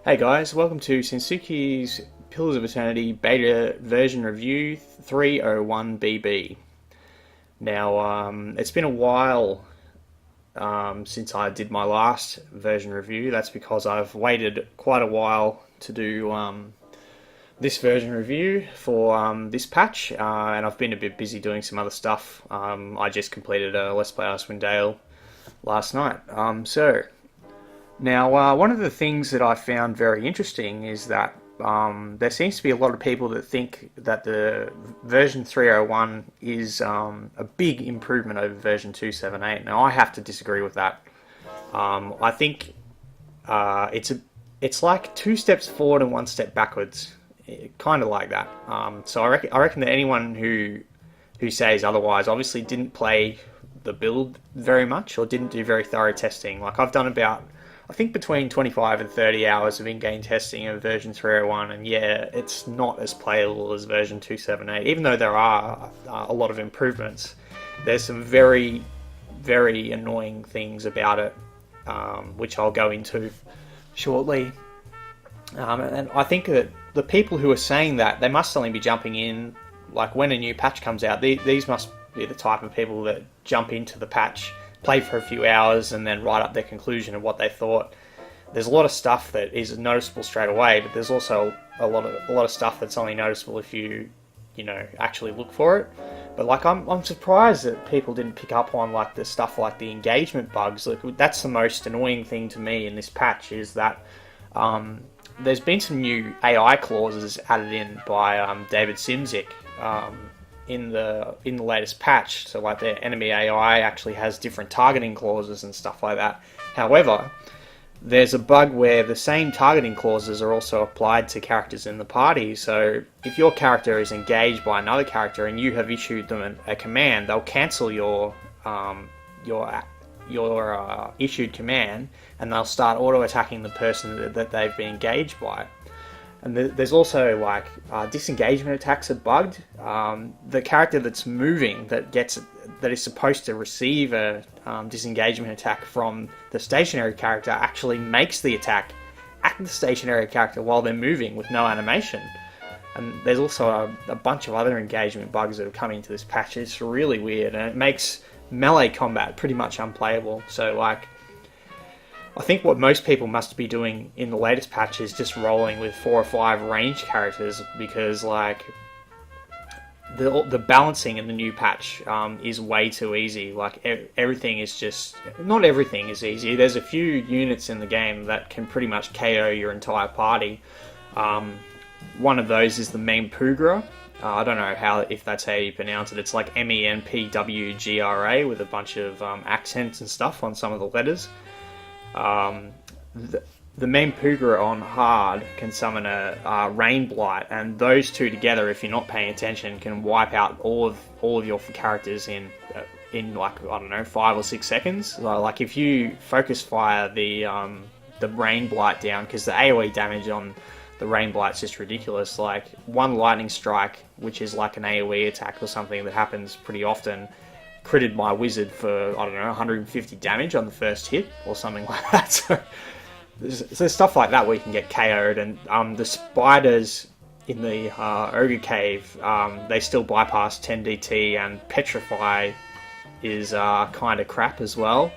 Hey guys, welcome to Sensuki's Pillars of Eternity Beta Version Review 301BB. Now, it's been a while since I did my last version review. That's because I've waited quite a while to do this version review for this patch, and I've been a bit busy doing some other stuff. I just completed a Let's Play Icewind Dale last night. Now, one of the things that I found very interesting is that there seems to be a lot of people that think that the version 301 is a big improvement over version 278. Now, I have to disagree with that. I think it's like two steps forward and one step backwards, kind of like that. So I reckon that anyone who says otherwise obviously didn't play the build very much or didn't do very thorough testing. Like I've done about, I think, between 25 and 30 hours of in-game testing of version 301, and yeah, it's not as playable as version 278. Even though there are a lot of improvements, there's some very, very annoying things about it, which I'll go into shortly. And I think that the people who are saying that, they must only be jumping in, like when a new patch comes out, these must be the type of people that jump into the patch, play for a few hours, and then write up their conclusion of what they thought. There's a lot of stuff that is noticeable straight away, but there's also a lot of stuff that's only noticeable if you actually look for it. But like I'm surprised that people didn't pick up on like the stuff like the engagement bugs. Like that's the most annoying thing to me in this patch, is that there's been some new AI clauses added in by David Simzik in the latest patch. So like the enemy AI actually has different targeting clauses and stuff like that. However, there's a bug where the same targeting clauses are also applied to characters in the party. So if your character is engaged by another character and you have issued them a command, they'll cancel your issued command, and they'll start auto attacking the person that they've been engaged by. And there's also like disengagement attacks are bugged. The character that's moving that is supposed to receive a disengagement attack from the stationary character actually makes the attack at the stationary character while they're moving with no animation. And there's also a bunch of other engagement bugs that have come into this patch. It's really weird, and it makes melee combat pretty much unplayable. So like, I think what most people must be doing in the latest patch is just rolling with 4 or 5 ranged characters, because like the balancing in the new patch is way too easy. Like everything is just, not everything is easy. There's a few units in the game that can pretty much KO your entire party. One of those is the Mempougra. I don't know if that's how you pronounce it. It's like Menpwgra with a bunch of accents and stuff on some of the letters. The Mempougra on hard can summon a Rain Blight, and those two together, if you're not paying attention, can wipe out all of your characters in like, I don't know, 5 or 6 seconds. So, like if you focus fire the Rain Blight down, because the AoE damage on the Rain Blight's just ridiculous. Like one lightning strike, which is like an AoE attack or something that happens pretty often, critted my wizard for, I don't know, 150 damage on the first hit or something like that. So there's stuff like that where you can get KO'd, and the spiders in the Ogre Cave, they still bypass 10 DT, and Petrify is kind of crap as well.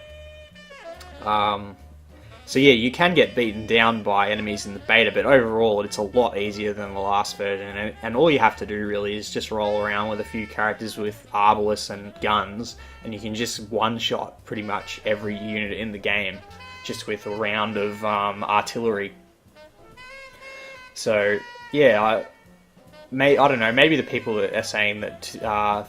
So yeah, you can get beaten down by enemies in the beta, but overall it's a lot easier than the last version, and all you have to do really is just roll around with a few characters with arbalists and guns, and you can just one-shot pretty much every unit in the game just with a round of artillery. So yeah, I don't know, maybe the people that are saying that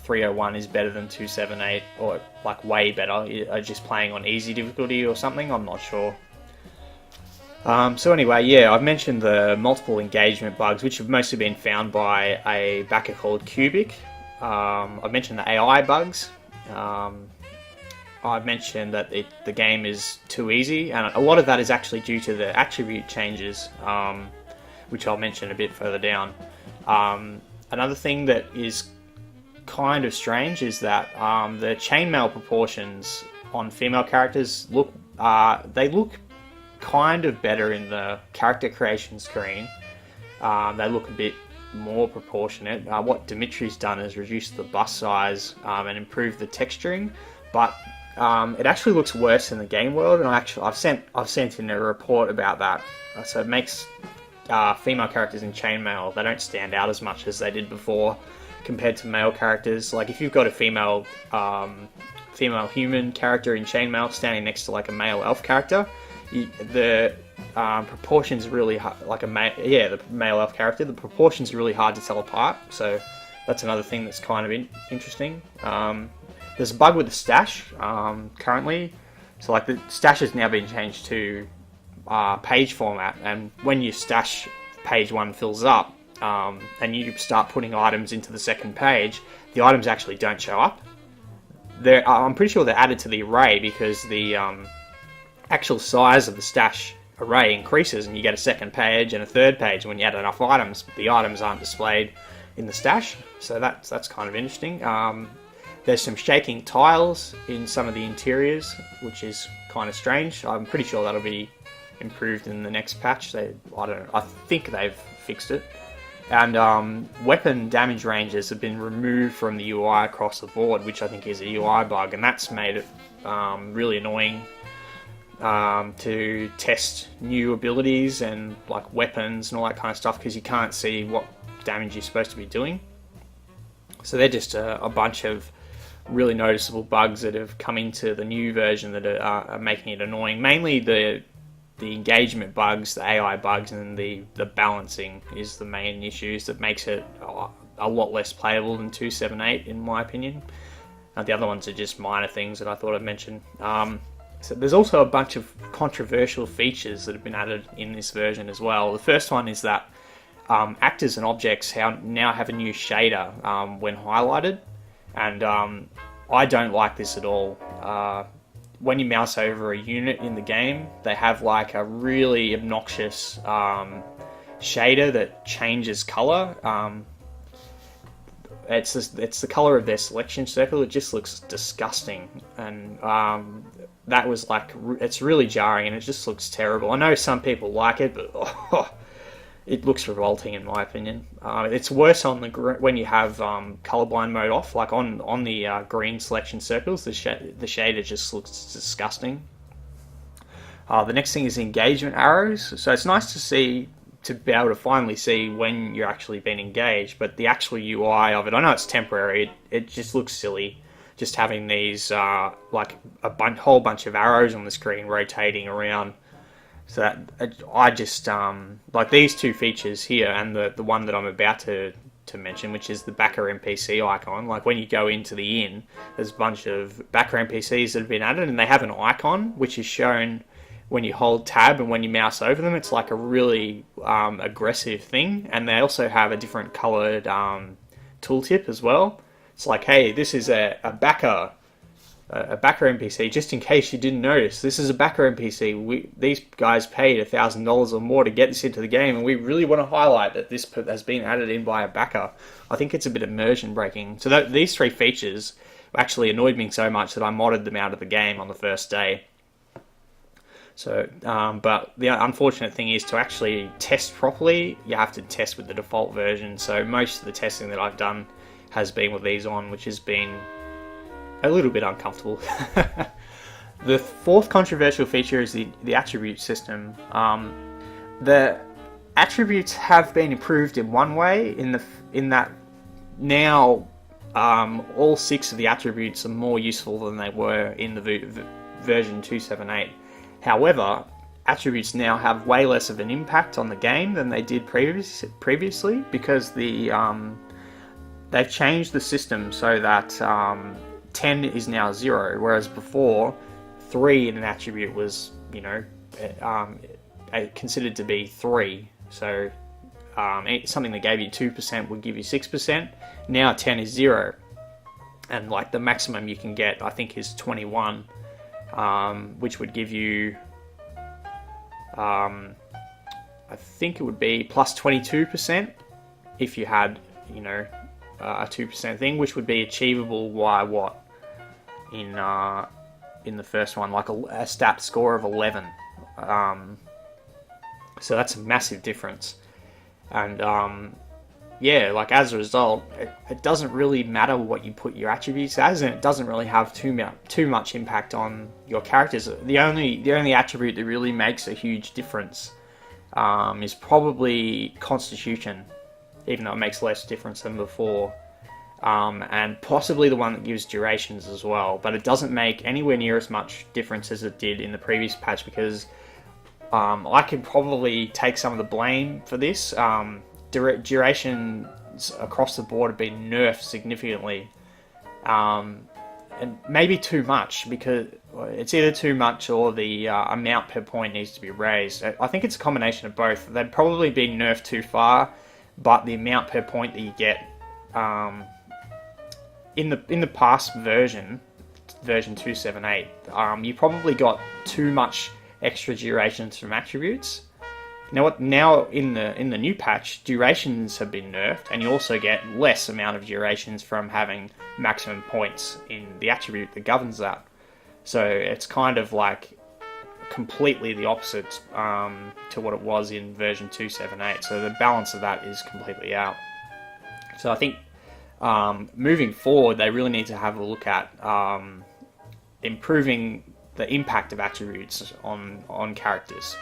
301 is better than 278, or like way better, are just playing on easy difficulty or something. I'm not sure. So anyway, yeah, I've mentioned the multiple engagement bugs, which have mostly been found by a backer called Cubic. I've mentioned the AI bugs. I've mentioned that the game is too easy, and a lot of that is actually due to the attribute changes, which I'll mention a bit further down. Another thing that is kind of strange is that the chainmail proportions on female characters look kind of better in the character creation screen. They look a bit more proportionate. What Dimitri's done is reduce the bust size and improve the texturing, but it actually looks worse in the game world. And I've sent in a report about that. So it makes female characters in chainmail, they don't stand out as much as they did before compared to male characters. Like if you've got a female human character in chainmail standing next to like a male elf character, the proportions really like the male elf character, the proportions are really hard to tell apart. So that's another thing that's kind of interesting. There's a bug with the stash currently. So like the stash has now been changed to page format, and when your stash page 1 fills up and you start putting items into the second page, the items actually don't show up. I'm pretty sure they're added to the array because the actual size of the stash array increases, and you get a second page and a third page. When you add enough items, the items aren't displayed in the stash, so that's kind of interesting. There's some shaking tiles in some of the interiors, which is kind of strange. I'm pretty sure that'll be improved in the next patch. I think they've fixed it. And weapon damage ranges have been removed from the UI across the board, which I think is a UI bug, and that's made it really annoying to test new abilities and like weapons and all that kind of stuff, because you can't see what damage you're supposed to be doing. So they're just a bunch of really noticeable bugs that have come into the new version that are making it annoying. Mainly the engagement bugs, the AI bugs, and the balancing is the main issues that makes it a lot less playable than 278 in my opinion. The other ones are just minor things that I thought I'd mention. So there's also a bunch of controversial features that have been added in this version as well. The first one is that actors and objects now have a new shader when highlighted, and I don't like this at all. When you mouse over a unit in the game, they have like a really obnoxious shader that changes color. It's the color of their selection circle. It just looks disgusting, and that was like, it's really jarring, and it just looks terrible. I know some people like it, but it looks revolting in my opinion. It's worse on when you have colorblind mode off, like on the green selection circles. The shader just looks disgusting. The next thing is engagement arrows. So it's nice to be able to finally see when you're actually being engaged, but the actual UI of it, I know it's temporary. It just looks silly, just having these like a whole bunch of arrows on the screen rotating around. So that I just like these two features here, and the one that I'm about to mention, which is the backer NPC icon. Like when you go into the inn, there's a bunch of backer NPCs that have been added, and they have an icon which is shown when you hold tab and when you mouse over them. It's like a really aggressive thing, and they also have a different coloured tooltip as well. It's like, hey, this is a backer NPC, just in case you didn't notice. This is a backer NPC. These guys paid $1,000 or more to get this into the game, and we really want to highlight that this has been added in by a backer. I think it's a bit immersion breaking. So these three features actually annoyed me so much that I modded them out of the game on the first day. So, but the unfortunate thing is, to actually test properly, you have to test with the default version. So most of the testing that I've done has been with these on, which has been a little bit uncomfortable. The fourth controversial feature is the attribute system. The attributes have been improved in one way, in that now all 6 of the attributes are more useful than they were in the version 278. However, attributes now have way less of an impact on the game than they did previously, because they've changed the system so that 10 is now 0, whereas before 3 in an attribute was, considered to be 3. So something that gave you 2% would give you 6%. Now 10 is 0, and like the maximum you can get, I think, is 21, which would give you, I think it would be plus 22% if you had, a 2% thing, which would be achievable by in the first one, like a stat score of 11. So that's a massive difference. And yeah, like as a result, it doesn't really matter what you put your attributes as, and it doesn't really have too much impact on your characters. The only attribute that really makes a huge difference is probably Constitution, even though it makes less difference than before. And possibly the one that gives durations as well, but it doesn't make anywhere near as much difference as it did in the previous patch, because I could probably take some of the blame for this. Durations across the board have been nerfed significantly, and maybe too much, because it's either too much or the amount per point needs to be raised. I think it's a combination of both. They've probably been nerfed too far, but the amount per point that you get in the past version 278, you probably got too much extra durations from attributes. Now in the new patch, durations have been nerfed, and you also get less amount of durations from having maximum points in the attribute that governs that. So it's kind of like completely the opposite to what it was in version 278. So the balance of that is completely out. So I think moving forward, they really need to have a look at improving the impact of attributes on characters.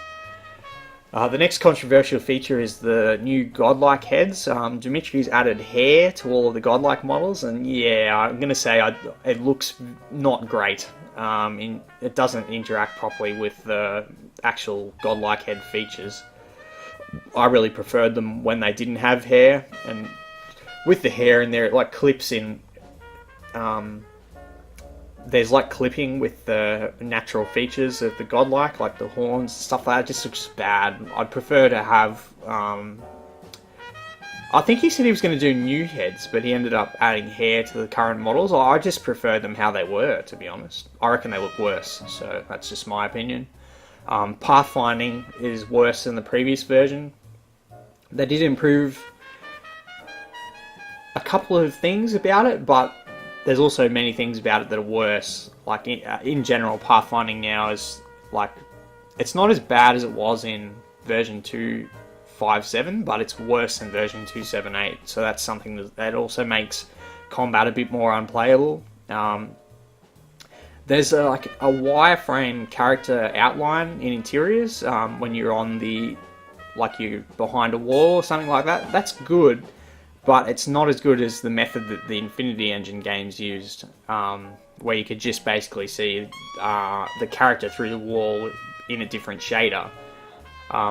The next controversial feature is the new godlike heads. Dimitri's added hair to all of the godlike models, and yeah, I'm going to say it looks not great. It doesn't interact properly with the actual godlike head features. I really preferred them when they didn't have hair, and with the hair in there, it like clips in. There's like clipping with the natural features of the godlike, like the horns, stuff like that. It just looks bad. I'd prefer to have. I think he said he was going to do new heads, but he ended up adding hair to the current models. I just prefer them how they were, to be honest. I reckon they look worse, so that's just my opinion. Pathfinding is worse than the previous version. They did improve a couple of things about it, but there's also many things about it that are worse. Like in general, pathfinding now is like, it's not as bad as it was in version 257, but it's worse than version 278. So that's something that also makes combat a bit more unplayable. There's like a wireframe character outline in interiors when you're on you're behind a wall or something like that. That's good. But it's not as good as the method that the Infinity Engine games used, where you could just basically see the character through the wall in a different shader.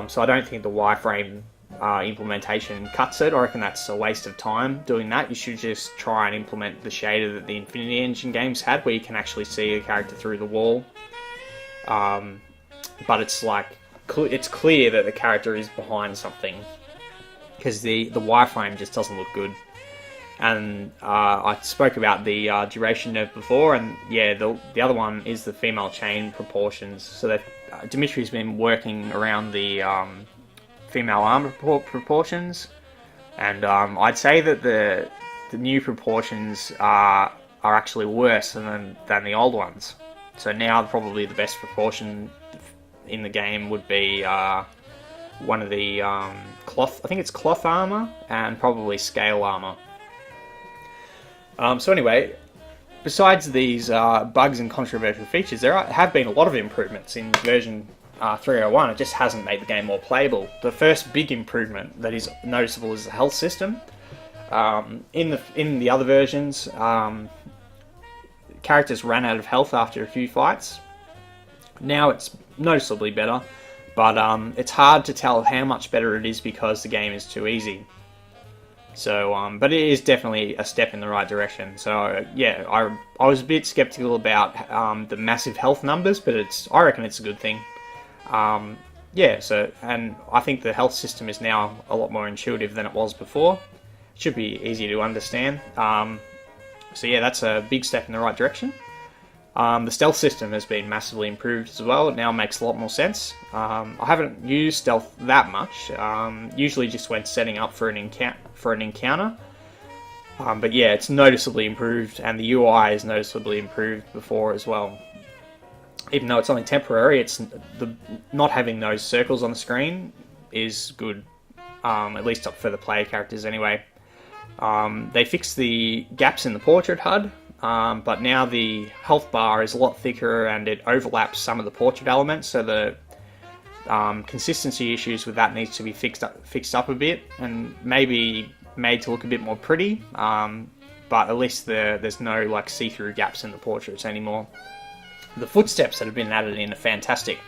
So I don't think the wireframe implementation cuts it. I reckon that's a waste of time doing that. You should just try and implement the shader that the Infinity Engine games had, where you can actually see a character through the wall. But it's like, it's clear that the character is behind something, because the wireframe just doesn't look good. And I spoke about the duration nerf before, and yeah, the other one is the female chain proportions. So that Dimitri's been working around the female armor proportions, and I'd say that the new proportions are actually worse than the old ones. So now probably the best proportion in the game would be one of the cloth, I think it's cloth armor, and probably scale armor. So anyway, besides these bugs and controversial features, there have been a lot of improvements in version 301. It just hasn't made the game more playable. The first big improvement that is noticeable is the health system. In the other versions, characters ran out of health after a few fights. Now it's noticeably better. But it's hard to tell how much better it is because the game is too easy. So, but it is definitely a step in the right direction. So, yeah, I was a bit skeptical about the massive health numbers, but I reckon it's a good thing. Yeah, so, and I think the health system is now a lot more intuitive than it was before. It should be easy to understand. So yeah, that's a big step in the right direction. The stealth system has been massively improved as well. It now makes a lot more sense. I haven't used stealth that much. Usually just when setting up for an encounter. But yeah, it's noticeably improved, and the UI is noticeably improved before as well. even though it's only temporary, it's the not having those circles on the screen is good, at least for the player characters anyway. They fixed the gaps in the portrait HUD, but now the health bar is a lot thicker and it overlaps some of the portrait elements, so the consistency issues with that needs to be fixed up a bit and maybe made to look a bit more pretty, but at least there's no like see-through gaps in the portraits anymore. The footsteps that have been added in are fantastic.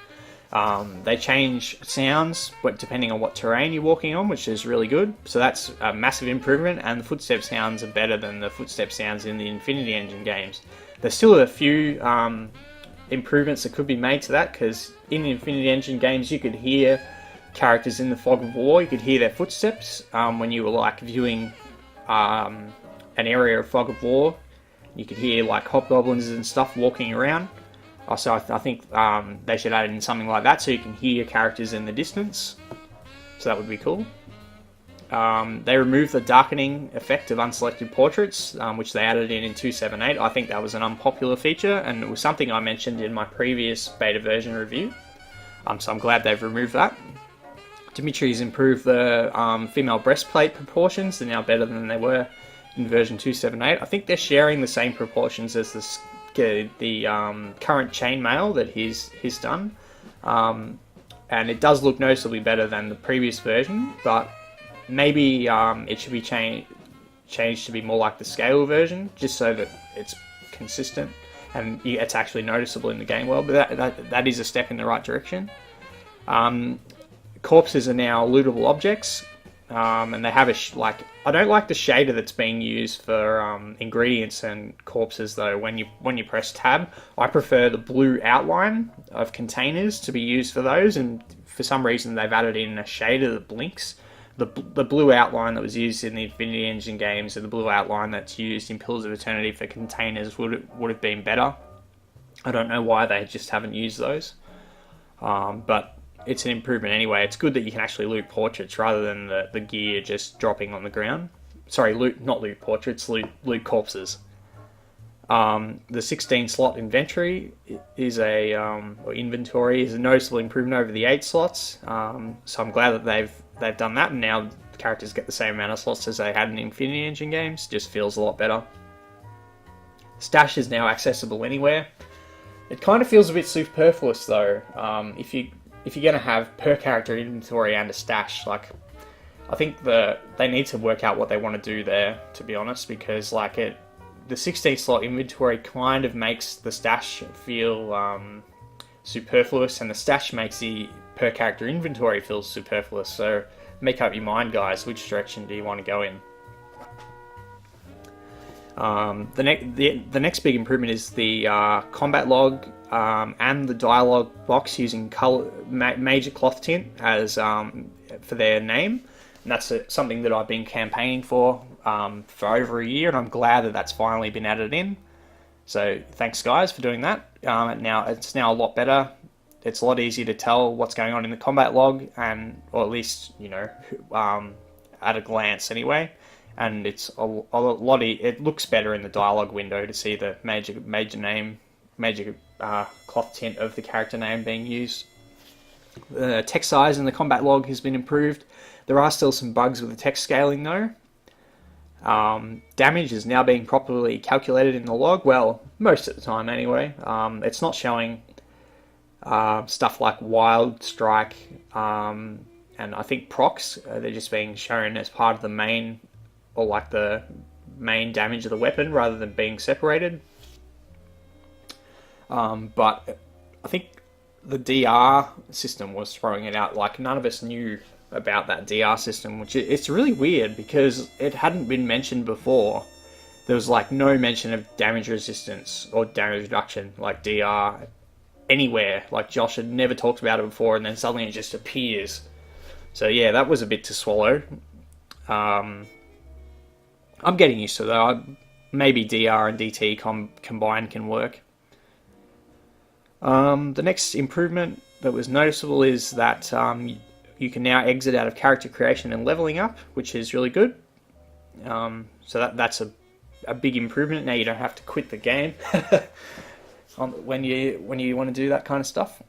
They change sounds but depending on what terrain you're walking on, which is really good. So that's a massive improvement, and the footstep sounds are better than the footstep sounds in the Infinity Engine games. There's still a few improvements that could be made to that, because in the Infinity Engine games you could hear characters in the fog of war, you could hear their footsteps when you were like viewing an area of fog of war. You could hear like hobgoblins and stuff walking around. So I think they should add in something like that so you can hear characters in the distance. So that would be cool. They removed the darkening effect of unselected portraits, which they added in 2.7.8. I think that was an unpopular feature, and it was something I mentioned in my previous beta version review. So I'm glad they've removed that. Dimitri's improved the female breastplate proportions. They're now better than they were in version 2.7.8. I think they're sharing the same proportions as the current chainmail that he's done. And it does look noticeably better than the previous version, but maybe it should be changed to be more like the scale version, just so that it's consistent and it's actually noticeable in the game world. But that is a step in the right direction. Corpses are now lootable objects, and they have I don't like the shader that's being used for ingredients and corpses though. When you press tab, I prefer the blue outline of containers to be used for those, and for some reason they've added in a shader that blinks. The blue outline that was used in the Infinity Engine games and the blue outline that's used in Pillars of Eternity for containers would have been better. I don't know why they just haven't used those, but it's an improvement anyway. It's good that you can actually loot portraits rather than the gear just dropping on the ground. Sorry, not loot portraits, loot corpses. The 16 slot inventory is or inventory is a noticeable improvement over the 8 slots. So I'm glad that they've done that, and now the characters get the same amount of slots as they had in Infinity Engine games. Just feels a lot better. Stash is now accessible anywhere. It kind of feels a bit superfluous though. If you're going to have per character inventory and a stash, I think they need to work out what they want to do there, to be honest, because the 16 slot inventory kind of makes the stash feel superfluous, and the stash makes the per character inventory feel superfluous. So make up your mind, guys. Which direction do you want to go in? The next big improvement is the combat log and the dialogue box using major cloth tint as for their name. And that's something that I've been campaigning for over a year, and I'm glad that that's finally been added in. So thanks, guys, for doing that. Now it's a lot better. It's a lot easier to tell what's going on in the combat log, or at least at a glance anyway. And it's a lot. It looks better in the dialogue window to see the major cloth tint of the character name being used. The text size in the combat log has been improved. There are still some bugs with the text scaling though. Damage is now being properly calculated in the log. Well, most of the time anyway. It's not showing stuff like wild strike and I think procs. They're just being shown as part of the main, or the main damage of the weapon rather than being separated. But I think the DR system was throwing it out. None of us knew about that DR system, which it's really weird because it hadn't been mentioned before. There was no mention of damage resistance or damage reduction, DR, anywhere. Josh had never talked about it before, and then suddenly it just appears. So yeah, that was a bit to swallow. I'm getting used to it though. Maybe DR and DT combined can work. The next improvement that was noticeable is that you can now exit out of character creation and leveling up, which is really good. So that's a big improvement. Now you don't have to quit the game. when you want to do that kind of stuff.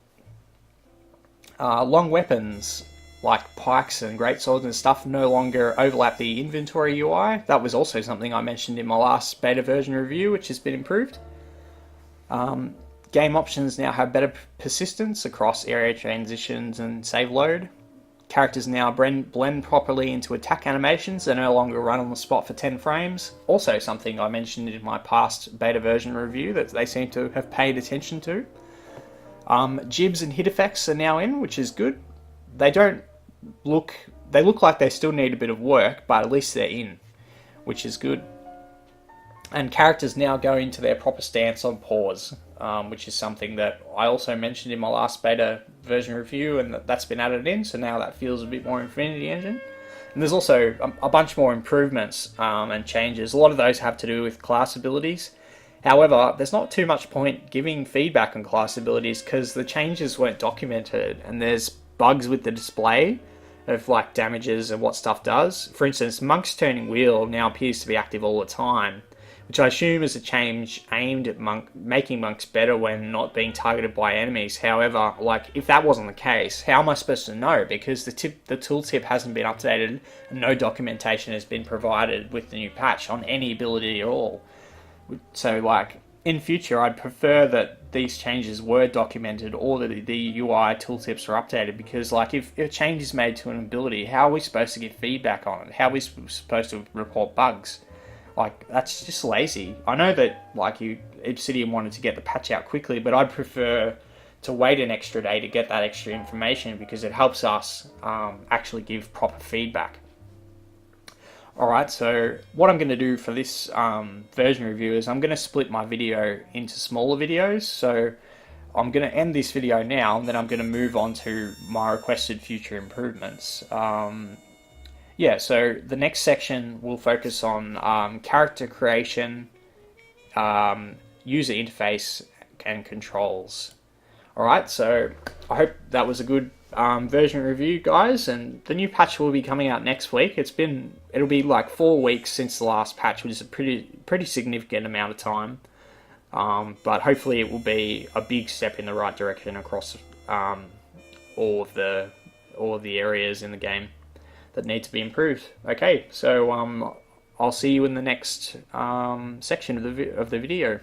Long weapons like pikes and greatswords and stuff no longer overlap the inventory UI. That was also something I mentioned in my last beta version review, which has been improved. Game options now have better persistence across area transitions and save load. Characters now blend properly into attack animations. They no longer run on the spot for 10 frames. Also something I mentioned in my past beta version review that they seem to have paid attention to. Jibs and hit effects are now in, which is good. They look like they still need a bit of work, but at least they're in, which is good. And characters now go into their proper stance on pause, which is something that I also mentioned in my last beta version review, and that's been added in, so now that feels a bit more Infinity Engine. And there's also a bunch more improvements and changes. A lot of those have to do with class abilities. However, there's not too much point giving feedback on class abilities because the changes weren't documented, and there's bugs with the display of like damages and what stuff does. For instance, Monk's Turning Wheel now appears to be active all the time, which I assume is a change aimed at making monks better when not being targeted by enemies. However, like if that wasn't the case, how am I supposed to know? Because the tooltip hasn't been updated and no documentation has been provided with the new patch on any ability at all. So like in future, I'd prefer that these changes were documented or that the UI tooltips are updated, because like if a change is made to an ability, how are we supposed to give feedback on it? How are we supposed to report bugs? Like, that's just lazy. I know that, like, Obsidian wanted to get the patch out quickly, but I'd prefer to wait an extra day to get that extra information because it helps us actually give proper feedback. Alright, so what I'm going to do for this version review is I'm going to split my video into smaller videos. So I'm going to end this video now, and then I'm going to move on to my requested future improvements. Yeah, so the next section will focus on character creation, user interface, and controls. Alright, so I hope that was a good version review, guys, and the new patch will be coming out next week. It'll be like 4 weeks since the last patch, which is a pretty significant amount of time. But hopefully it will be a big step in the right direction across all of the areas in the game that need to be improved. Okay, so I'll see you in the next section of the video.